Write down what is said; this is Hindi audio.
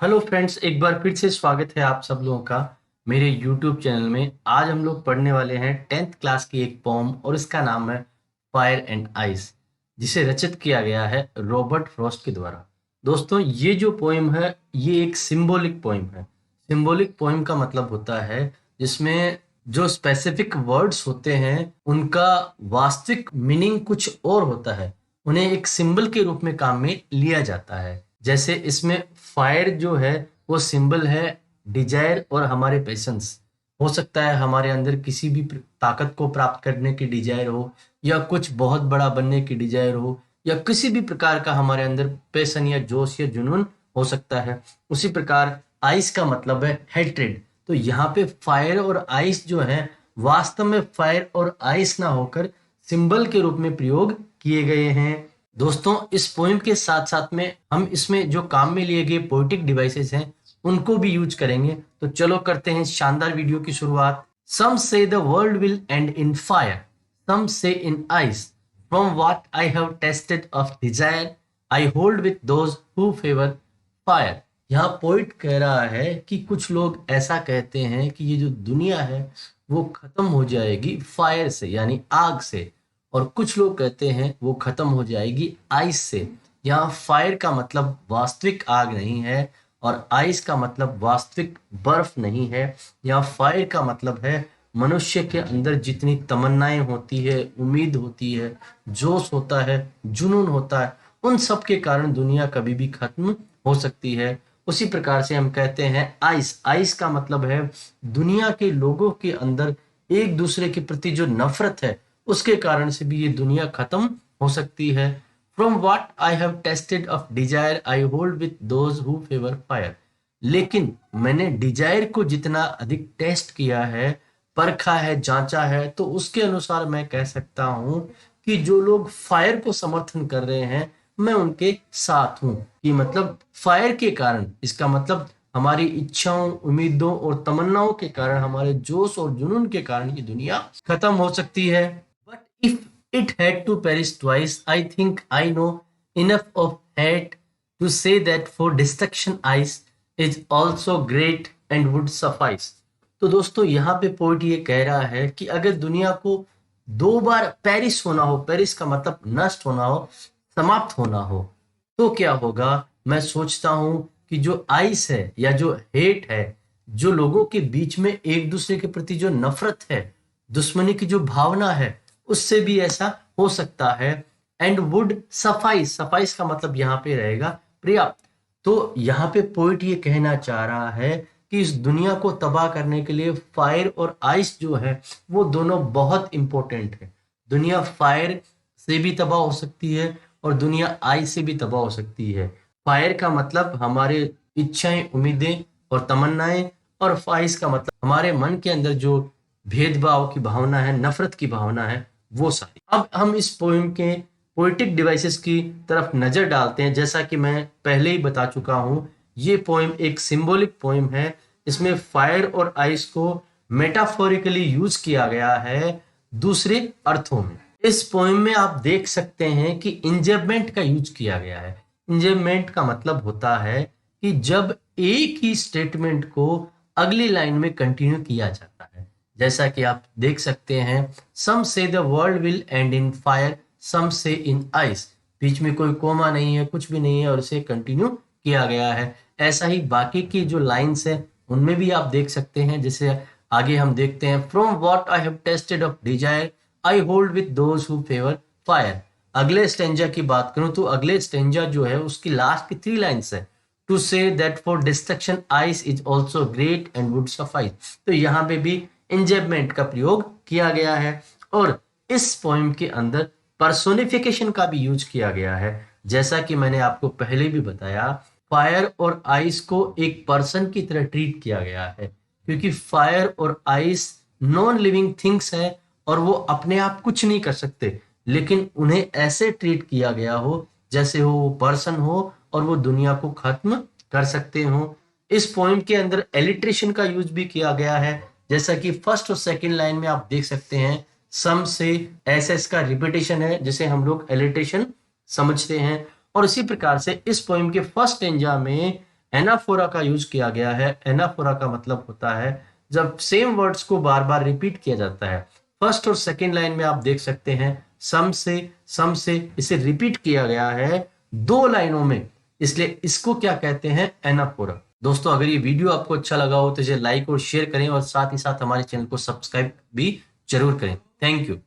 हेलो फ्रेंड्स, एक बार फिर से स्वागत है आप सब लोगों का मेरे यूट्यूब चैनल में। आज हम लोग पढ़ने वाले हैं 10th क्लास की एक पोम और इसका नाम है फायर एंड आइस, जिसे रचित किया गया है रॉबर्ट फ्रॉस्ट के द्वारा। दोस्तों, ये जो पोएम है ये एक सिंबॉलिक पोएम है। सिंबॉलिक पोएम का मतलब होता है जिसमें जो स्पेसिफिक वर्ड्स होते हैं उनका वास्तविक मीनिंग कुछ और होता है, उन्हें एक सिंबल के रूप में काम में लिया जाता है। जैसे इसमें फायर जो है वो सिंबल है डिजायर और हमारे पैशंस। हो सकता है हमारे अंदर किसी भी ताकत को प्राप्त करने की डिजायर हो, या कुछ बहुत बड़ा बनने की डिजायर हो, या किसी भी प्रकार का हमारे अंदर पैशन या जोश या जुनून हो सकता है। उसी प्रकार आइस का मतलब है हेट्रेड। तो यहाँ पे फायर और आइस जो है वास्तव में फायर और आइस ना होकर सिंबल के रूप में प्रयोग किए गए हैं। दोस्तों, इस पोएम के साथ साथ में हम इसमें जो काम में लिए गए पोएटिक डिवाइसेस हैं उनको भी यूज करेंगे। तो चलो करते हैं शानदार वीडियो की शुरुआत। Some say the world will end in fire, some say in ice, from what I have tasted of desire I hold with those who favour fire. यहाँ पोइट कह रहा है कि कुछ लोग ऐसा कहते हैं कि ये जो दुनिया है वो खत्म हो जाएगी फायर से यानी आग से, और कुछ लोग कहते हैं वो खत्म हो जाएगी आइस से। यहाँ फायर का मतलब वास्तविक आग नहीं है और आइस का मतलब वास्तविक बर्फ नहीं है। यहाँ फायर का मतलब है मनुष्य के अंदर जितनी तमन्नाएं होती है, उम्मीद होती है, जोश होता है, जुनून होता है, उन सब के कारण दुनिया कभी भी खत्म हो सकती है। उसी प्रकार से हम कहते हैं आइस, आइस का मतलब है दुनिया के लोगों के अंदर एक दूसरे के प्रति जो नफरत है उसके कारण से भी ये दुनिया खत्म हो सकती है। From what I have tasted of desire I hold with those who favour fire. लेकिन मैंने डिजायर को जितना अधिक टेस्ट किया है, परखा है, जांचा है, तो उसके अनुसार मैं कह सकता हूं कि जो लोग फायर को समर्थन कर रहे हैं मैं उनके साथ हूं। कि मतलब फायर के कारण, इसका मतलब हमारी इच्छाओं, उम्मीदों और तमन्नाओं के कारण, हमारे जोश और जुनून के कारण ये दुनिया खत्म हो सकती है। But if it had to perish twice, I think I know enough of hate to say that for destruction ice is also great and would suffice। तो दोस्तों, यहाँ पे पोइट ये कह रहा है कि अगर दुनिया को दो बार पेरिस होना हो, पेरिस का मतलब नष्ट होना हो, समाप्त होना हो, तो क्या होगा। मैं सोचता हूं कि जो आइस है या जो हेट है, जो लोगों के बीच में एक दूसरे के प्रति जो नफरत है, दुश्मनी की जो भावना है, उससे भी ऐसा हो सकता है। एंड वुड सफाइस, सफाइस का मतलब यहाँ पे रहेगा पर्याप्त। तो यहाँ पे पोइट ये कहना चाह रहा है कि इस दुनिया को तबाह करने के लिए फायर और आइस जो है वो दोनों बहुत इंपॉर्टेंट है। दुनिया फायर से भी तबाह हो सकती है और दुनिया आइस से भी तबाह हो सकती है। फायर का मतलब हमारे इच्छाएं, उम्मीदें और तमन्नाएं, और आइस का मतलब हमारे मन के अंदर जो भेदभाव की भावना है, नफरत की भावना है, वो सारी। अब हम इस पोएम के पोएटिक डिवाइसेस की तरफ नजर डालते हैं। जैसा कि मैं पहले ही बता चुका हूं, ये पोएम एक सिंबॉलिक पोएम है। इसमें फायर और आइस को मेटाफोरिकली यूज किया गया है दूसरे अर्थों में। इस पोएम में आप देख सकते हैं कि इंजर्मेंट का यूज किया गया है। इंजर्मेंट का मतलब होता है कि जब एक ही स्टेटमेंट को अगली लाइन में कंटिन्यू किया जाता है। जैसा कि आप देख सकते हैं, some say the world will end in fire, some say in ice. बीच में कोई कोमा नहीं है, कुछ भी नहीं है, और इसे कंटिन्यू किया गया है। ऐसा ही बाकी की जो लाइंस है उनमें भी आप देख सकते हैं। जैसे आगे हम देखते हैं, from what I have tasted of desire I hold with those who favour fire. अगले स्टेंजा की बात करूं तो अगले स्टेंजा जो है उसकी लास्ट की 3 लाइन्स है, to say that for destruction ice is also great and would suffice. तो यहाँ पे भी इंजर्मेंट का प्रयोग किया गया है। और इस पोएम के अंदर पर्सोनिफिकेशन का भी यूज किया गया है। जैसा कि मैंने आपको पहले भी बताया, फायर और आइस को एक पर्सन की तरह ट्रीट किया गया है, क्योंकि फायर और आइस नॉन लिविंग थिंग्स है और वो अपने आप कुछ नहीं कर सकते, लेकिन उन्हें ऐसे ट्रीट किया गया हो जैसे वो पर्सन हो और वो दुनिया को खत्म कर सकते हो। इस पोएम के अंदर एलिट्रेशन का यूज भी किया गया है। जैसा कि फर्स्ट और सेकंड लाइन में आप देख सकते हैं, सम से एस का रिपीटेशन है जिसे हम लोग एलिट्रेशन समझते हैं। और इसी प्रकार से इस पोएम के फर्स्ट स्टेंजा में एनाफोरा का यूज किया गया है। एनाफोरा का मतलब होता है जब सेम वर्ड्स को बार बार रिपीट किया जाता है। फर्स्ट और सेकेंड लाइन में आप देख सकते हैं सम से इसे रिपीट किया गया है 2 लाइनों में, इसलिए इसको क्या कहते हैं, एनाफोरा। दोस्तों, अगर ये वीडियो आपको अच्छा लगा हो तो इसे लाइक और शेयर करें और साथ ही साथ हमारे चैनल को सब्सक्राइब भी जरूर करें। Thank you.